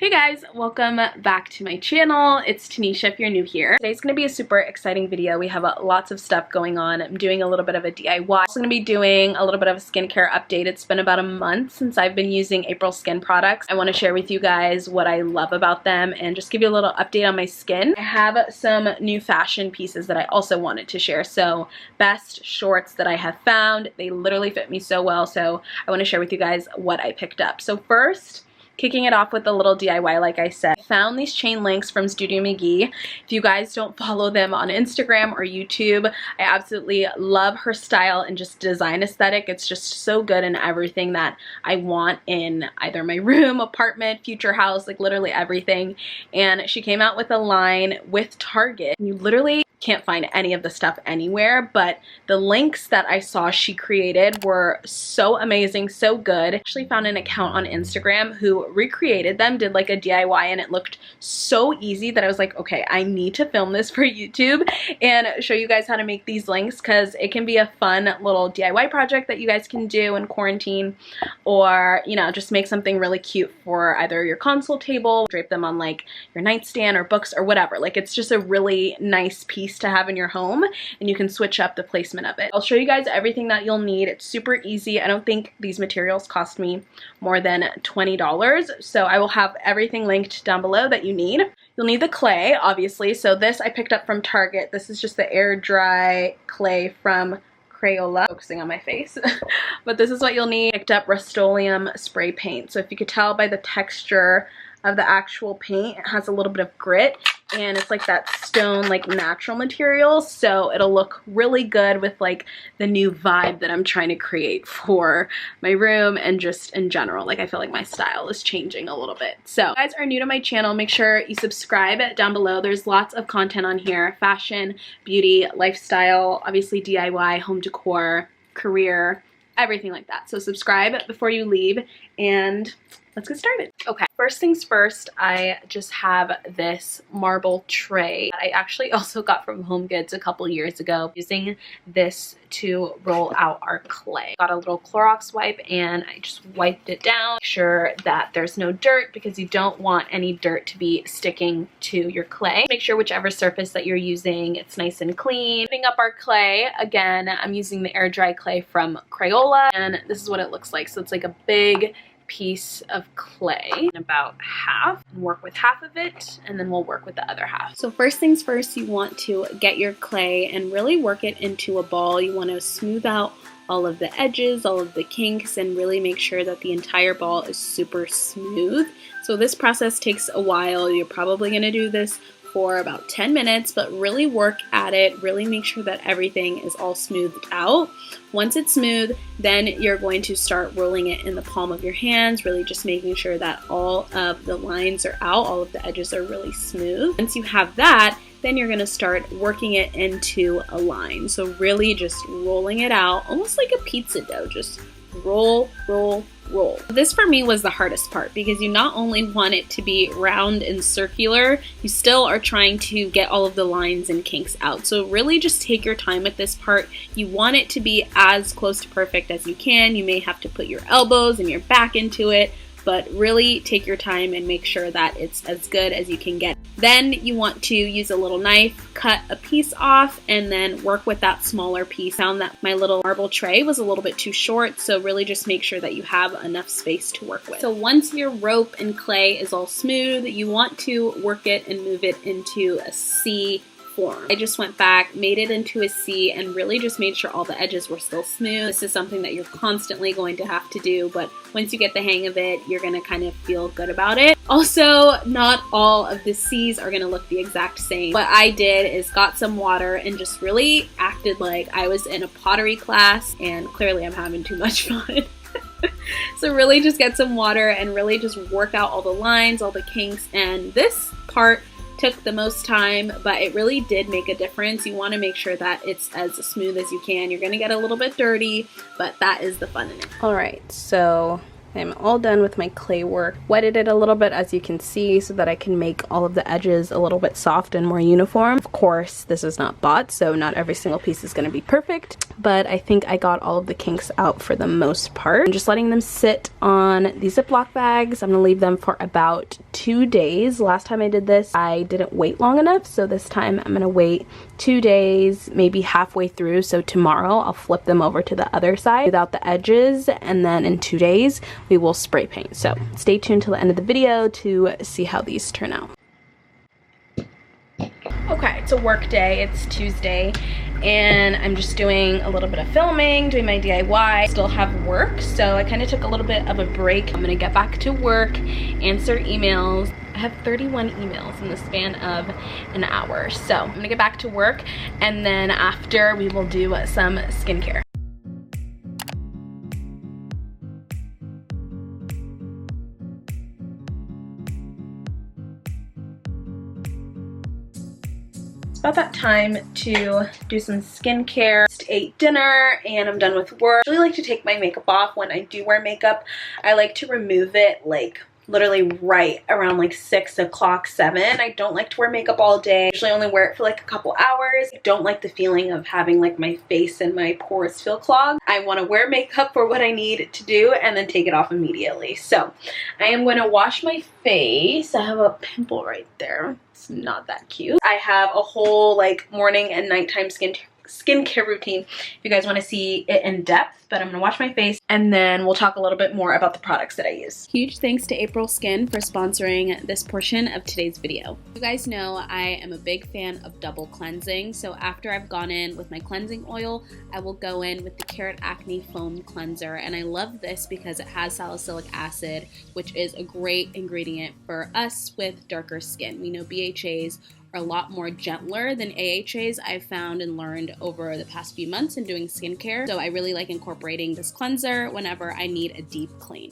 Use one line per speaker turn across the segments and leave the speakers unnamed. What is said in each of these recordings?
Hey guys, welcome back to my channel. It's Tanisha if you're new here. Today's going to be a super exciting video. We have lots of stuff going on. I'm doing a little bit of a DIY. I'm also going to be doing a little bit of a skincare update. It's been about a month since I've been using Aprilskin products. I want to share with you guys what I love about them and just give you a little update on my skin. I have some new fashion pieces that I also wanted to share. So best shorts that I have found. They literally fit me so well. So I want to share with you guys what I picked up. So first, kicking it off with a little DIY, like I said. I found these chain links from Studio McGee. If you guys don't follow them on Instagram or YouTube, I absolutely love her style and just design aesthetic. It's just so good in everything that I want in either my room, apartment, future house, like literally everything. And she came out with a line with Target. You literally can't find any of the stuff anywhere, but the links that I saw she created were so amazing, so good. I actually found an account on Instagram who recreated them, did like a DIY, and it looked so easy that I was like, okay, I need to film this for YouTube and show you guys how to make these links, because it can be a fun little DIY project that you guys can do in quarantine, or you know, just make something really cute for either your console table, drape them on like your nightstand or books or whatever. Like, it's just a really nice piece to have in your home, and you can switch up the placement of it. I'll show you guys everything that you'll need. It's super easy. I don't think these materials cost me more than $20, so I will have everything linked down below that you need. You'll need the clay, obviously. So this I picked up from Target. This is just the air dry clay from Crayola, focusing on my face. But this is what you'll need. Picked up Rust-Oleum spray paint. So if you could tell by the texture of the actual paint, it has a little bit of grit, and it's like that stone, like natural material, so it'll look really good with like the new vibe that I'm trying to create for my room and just in general. Like, I feel like my style is changing a little bit. So if you guys are new to my channel, make sure you subscribe down below. There's lots of content on here: fashion, beauty, lifestyle, obviously DIY, home decor, career, everything like that. So subscribe before you leave, and let's get started. Okay, first things first, I just have this marble tray that I actually also got from HomeGoods a couple years ago, using this to roll out our clay. Got a little Clorox wipe and I just wiped it down. Make sure that there's no dirt, because you don't want any dirt to be sticking to your clay. Make sure whichever surface that you're using, it's nice and clean. Putting up our clay, again, I'm using the air dry clay from Crayola, and this is what it looks like. So it's like a big piece of clay, about half, and work with half of it, and then we'll work with the other half. So first things first, you want to get your clay and really work it into a ball. You want to smooth out all of the edges, all of the kinks, and really make sure that the entire ball is super smooth. So this process takes a while. You're probably going to do this for about 10 minutes, but really work at it. Really make sure that everything is all smoothed out. Once it's smooth, then you're going to start rolling it in the palm of your hands, really just making sure that all of the lines are out, all of the edges are really smooth. Once you have that, then you're going to start working it into a line. So really just rolling it out, almost like a pizza dough, just roll, roll, roll. This for me was the hardest part, because you not only want it to be round and circular, you still are trying to get all of the lines and kinks out. So really just take your time with this part. You want it to be as close to perfect as you can. You may have to put your elbows and your back into it, but really take your time and make sure that it's as good as you can get. Then you want to use a little knife, cut a piece off, and then work with that smaller piece. Found that my little marble tray was a little bit too short, so really just make sure that you have enough space to work with. So once your rope and clay is all smooth, you want to work it and move it into a C form. I just went back, made it into a C, and really just made sure all the edges were still smooth. This is something that you're constantly going to have to do, but once you get the hang of it, you're gonna kind of feel good about it. Also, not all of the C's are gonna look the exact same. What I did is got some water and just really acted like I was in a pottery class, and clearly I'm having too much fun. So really just get some water and really just work out all the lines, all the kinks, and this part took the most time, but it really did make a difference. You want to make sure that it's as smooth as you can. You're going to get a little bit dirty, but that is the fun in it. All right, so I'm all done with my clay work. Wetted it a little bit, as you can see, so that I can make all of the edges a little bit soft and more uniform. Of course, this is not bought, so not every single piece is going to be perfect, but I think I got all of the kinks out for the most part. I'm just letting them sit on these Ziploc bags. I'm going to leave them for about 2 days. Last time I did this, I didn't wait long enough, so this time I'm going to wait 2 days, maybe halfway through, so tomorrow I'll flip them over to the other side without the edges, and then in 2 days we will spray paint. So stay tuned till the end of the video to see how these turn out. Okay, it's a work day. It's Tuesday and I'm just doing a little bit of filming, doing my DIY. Still have work, so I kind of took a little bit of a break. I'm gonna get back to work, answer emails. I have 31 emails in the span of an hour, so I'm gonna get back to work, and then after we will do some skincare. About that time to do some skincare. Just ate dinner and I'm done with work. I really like to take my makeup off when I do wear makeup. I like to remove it like literally right around like 6 o'clock, 7. I don't like to wear makeup all day. I usually only wear it for like a couple hours. I don't like the feeling of having like my face and my pores feel clogged. I want to wear makeup for what I need to do and then take it off immediately. So I am going to wash my face. I have a pimple right there. It's not that cute. I have a whole like morning and nighttime skincare routine if you guys want to see it in depth, but I'm gonna wash my face and then we'll talk a little bit more about the products that I use. Huge thanks to Aprilskin for sponsoring this portion of today's video. You guys know I am a big fan of double cleansing, so after I've gone in with my cleansing oil, I will go in with the Carrot Acne Foam Cleanser, and I love this because it has salicylic acid, which is a great ingredient for us with darker skin. We know BHAs are a lot more gentler than AHAs, I've found and learned over the past few months in doing skincare. So I really like incorporating this cleanser whenever I need a deep clean.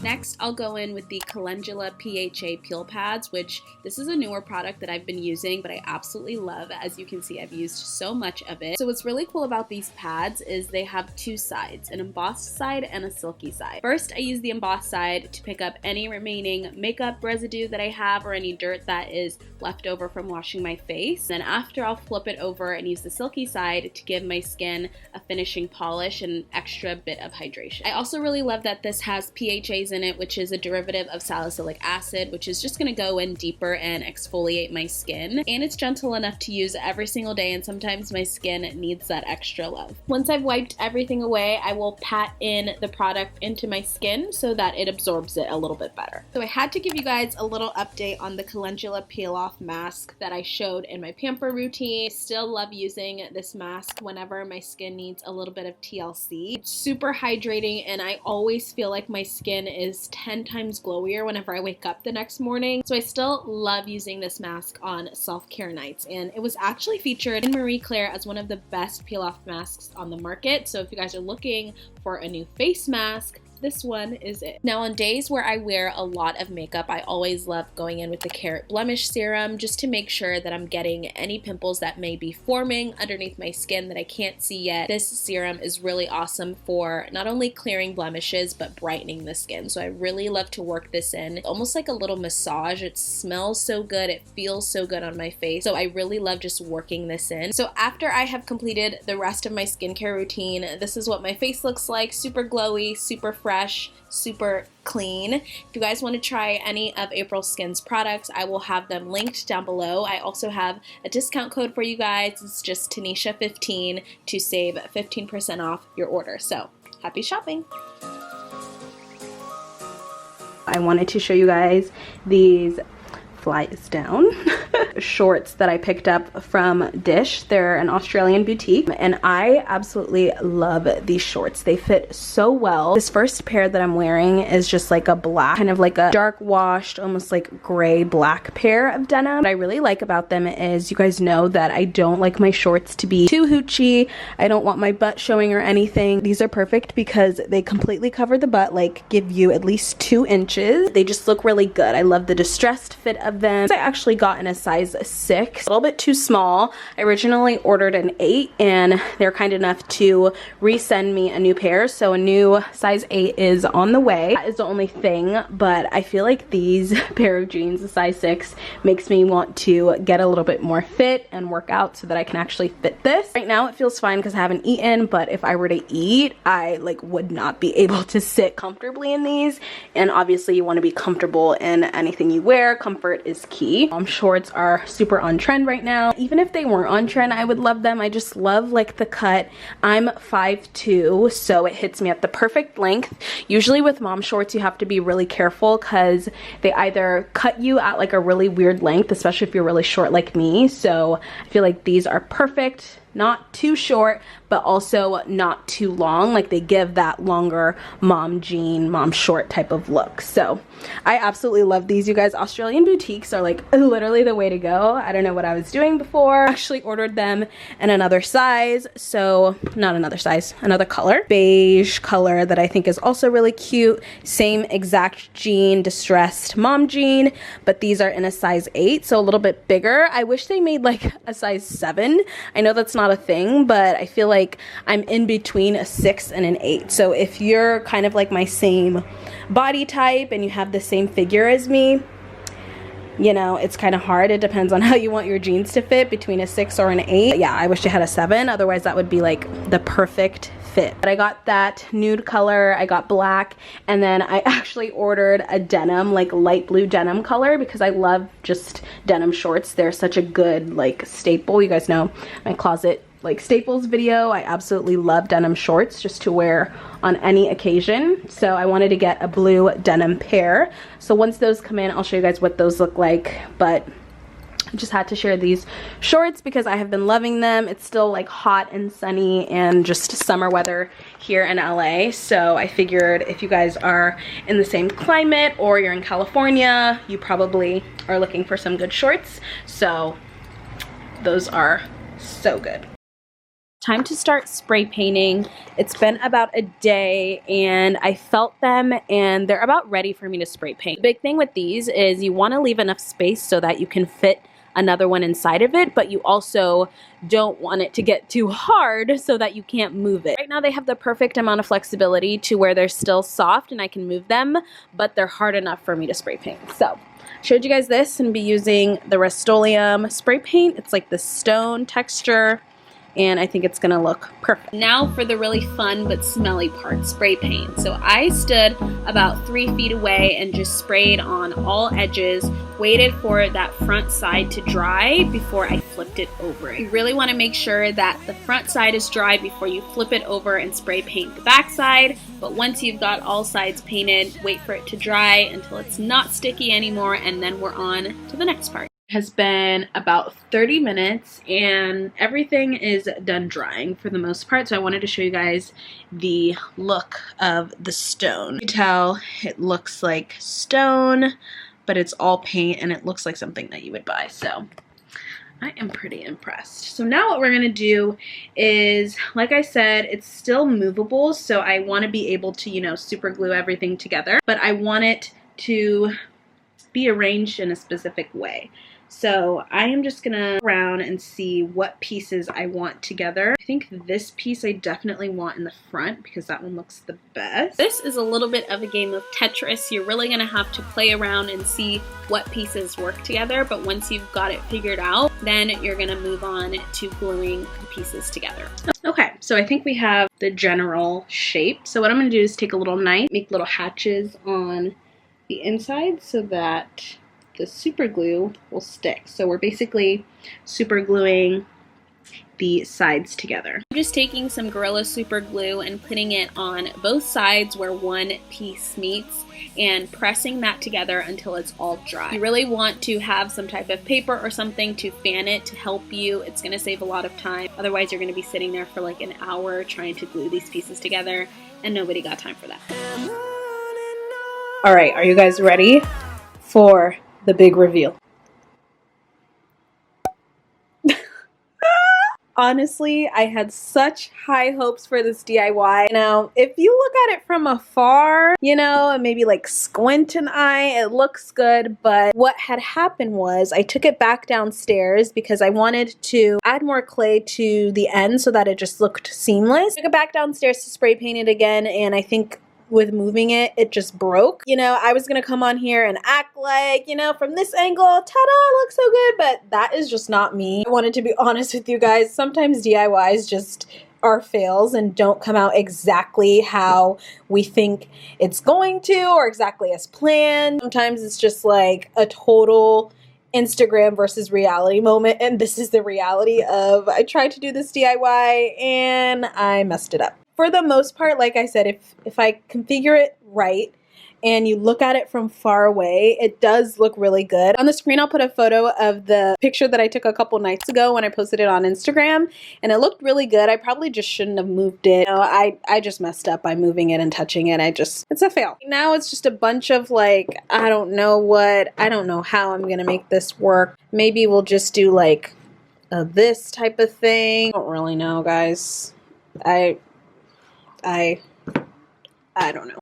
Next, I'll go in with the Calendula PHA Peel Pads, which this is a newer product that I've been using, but I absolutely love. As you can see, I've used so much of it. So what's really cool about these pads is they have two sides, an embossed side and a silky side. First, I use the embossed side to pick up any remaining makeup residue that I have or any dirt that is left over from washing my face. Then after, I'll flip it over and use the silky side to give my skin a finishing polish and an extra bit of hydration. I also really love that this has PHAs in it, which is a derivative of salicylic acid, which is just going to go in deeper and exfoliate my skin. And it's gentle enough to use every single day, and sometimes my skin needs that extra love. Once I've wiped everything away, I will pat in the product into my skin so that it absorbs it a little bit better. So I had to give you guys a little update on the Calendula Peel Off Mask that I showed in my pamper routine. I still love using this mask whenever my skin needs a little bit of TLC. It's super hydrating, and I always feel like my skin is 10 times glowier whenever I wake up the next morning. So I still love using this mask on self-care nights, and it was actually featured in Marie Claire as one of the best peel-off masks on the market. So if you guys are looking for a new face mask, this one is it. Now on days where I wear a lot of makeup, I always love going in with the Carrot Blemish Serum just to make sure that I'm getting any pimples that may be forming underneath my skin that I can't see yet. This serum is really awesome for not only clearing blemishes but brightening the skin. So I really love to work this in. It's almost like a little massage. It smells so good. It feels so good on my face. So I really love just working this in. So after I have completed the rest of my skincare routine, this is what my face looks like. Super glowy, super fresh, super clean. If you guys want to try any of Aprilskin's products, I will have them linked down below. I also have a discount code for you guys. It's just Tanicha15 to save 15% off your order. So happy shopping. I wanted to show you guys these flies down shorts that I picked up from Dish. They're an Australian boutique, and I absolutely love these shorts. They fit so well. This first pair that I'm wearing is just like a black, kind of like a dark washed, almost like gray black pair of denim. What I really like about them is, you guys know that I don't like my shorts to be too hoochie. I don't want my butt showing or anything. These are perfect because they completely cover the butt, like give you at least 2 inches. They just look really good. I love the distressed fit of them. I actually got in a size size 6. A little bit too small. I originally ordered an 8 and they're kind enough to resend me a new pair. So a new size 8 is on the way. That is the only thing, but I feel like these pair of jeans, the size 6, makes me want to get a little bit more fit and work out so that I can actually fit this. Right now it feels fine because I haven't eaten, but if I were to eat, I like would not be able to sit comfortably in these. And obviously you want to be comfortable in anything you wear. Comfort is key. Shorts are super on trend right now. Even if they weren't on trend, I would love them. I just love like the cut. I'm 5'2", so it hits me at the perfect length. Usually with mom shorts, you have to be really careful because they either cut you at like a really weird length, especially if you're really short like me. So I feel like these are perfect. Not too short, but also not too long. Like they give that longer mom jean, mom short type of look. So I absolutely love these, you guys. Australian boutiques are like literally the way to go. I don't know what I was doing before. I actually ordered them in another size. So not another size, another color. Beige color that I think is also really cute. Same exact jean, distressed mom jean, but these are in a size 8, so a little bit bigger. I wish they made like a size 7. I know that's not a thing, but I feel like I'm in between a 6 and an 8. So if you're kind of like my same body type and you have the same figure as me, you know, it's kind of hard. It depends on how you want your jeans to fit between a 6 or an 8. Yeah, I wish I had a 7. Otherwise that would be like the perfect fit. But I got that nude color, I got black, and then I actually ordered a denim, like light blue denim color, because I love just denim shorts. They're such a good like staple. You guys know my closet like staples video. I absolutely love denim shorts just to wear on any occasion. So I wanted to get a blue denim pair. So once those come in, I'll show you guys what those look like. But I just had to share these shorts because I have been loving them. It's still like hot and sunny and just summer weather here in LA. So I figured if you guys are in the same climate or you're in California, you probably are looking for some good shorts. So those are so good. Time to start spray painting. It's been about a day and I felt them and they're about ready for me to spray paint. The big thing with these is you want to leave enough space so that you can fit another one inside of it, but you also don't want it to get too hard so that you can't move it. Right now they have the perfect amount of flexibility to where they're still soft and I can move them, but they're hard enough for me to spray paint. So showed you guys this and be using the Rust-Oleum spray paint. It's like the stone texture, and I think it's gonna look perfect. Now for the really fun but smelly part, spray paint. So I stood about 3 feet away and just sprayed on all edges, waited for that front side to dry before I flipped it over. You really wanna make sure that the front side is dry before you flip it over and spray paint the back side. But once you've got all sides painted, wait for it to dry until it's not sticky anymore, and then we're on to the next part. Has been about 30 minutes and everything is done drying for the most part, so I wanted to show you guys the look of the stone. You can tell it looks like stone, but it's all paint and it looks like something that you would buy, so I am pretty impressed. So now what we're gonna do is, like I said, it's still movable, so I want to be able to, you know, super glue everything together, but I want it to be arranged in a specific way. So I am just gonna go around and see what pieces I want together. I think this piece I definitely want in the front because that one looks the best. This is a little bit of a game of Tetris. You're really gonna have to play around and see what pieces work together, but once you've got it figured out, then you're gonna move on to gluing the pieces together. Okay, so I think we have the general shape. So what I'm gonna do is take a little knife, make little hatches on the inside so that the super glue will stick. So we're basically super gluing the sides together. I'm just taking some Gorilla Super Glue and putting it on both sides where one piece meets and pressing that together until it's all dry. You really want to have some type of paper or something to fan it to help you. It's gonna save a lot of time. Otherwise you're gonna be sitting there for like an hour trying to glue these pieces together, and nobody got time for that. All right, are you guys ready for the big reveal? Honestly, I had such high hopes for this DIY. Now, if you look at it from afar, you know, and maybe like squint an eye, it looks good, but what had happened was I took it back downstairs because I wanted to add more clay to the end so that it just looked seamless. Took it back downstairs to spray paint it again, and I think with moving it, it just broke. You know, I was gonna come on here and act like, you know, from this angle, ta-da, looks so good, but that is just not me. I wanted to be honest with you guys. Sometimes DIYs just are fails and don't come out exactly how we think it's going to or exactly as planned. Sometimes it's just like a total Instagram versus reality moment, and this is the reality of I tried to do this DIY and I messed it up. For the most part, like I said, if I configure it right and you look at it from far away, it does look really good. On the screen, I'll put a photo of the picture that I took a couple nights ago when I posted it on Instagram, and it looked really good. I probably just shouldn't have moved it. You know, I just messed up by moving it and touching it. It's a fail. Now it's just a bunch of like, I don't know how I'm gonna make this work. Maybe we'll just do like this type of thing. I don't really know, guys. I don't know.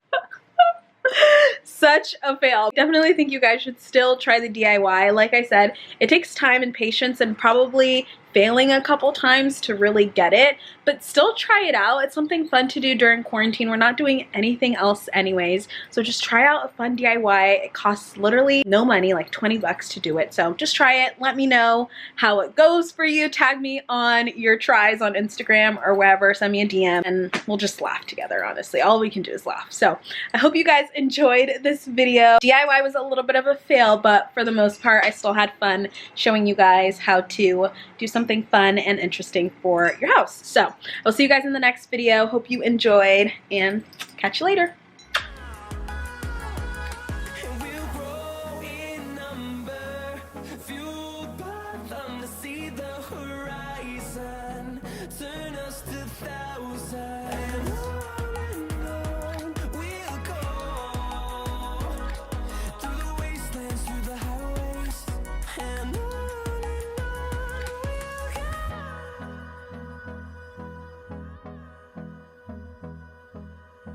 Such a fail. Definitely think you guys should still try the DIY. Like I said, it takes time and patience and probably failing a couple times to really get it, but still try it out. It's something fun to do during quarantine. We're not doing anything else anyways, so just try out a fun DIY. It costs literally no money, like 20 bucks to do it. So just try it. Let me know how it goes for you. Tag me on your tries on Instagram or wherever. Send me a DM and we'll just laugh together, honestly. All we can do is laugh. So I hope you guys enjoyed this video. DIY was a little bit of a fail, but for the most part, I still had fun showing you guys how to do something fun and interesting for your house. So I'll see you guys in the next video. Hope you enjoyed and catch you later.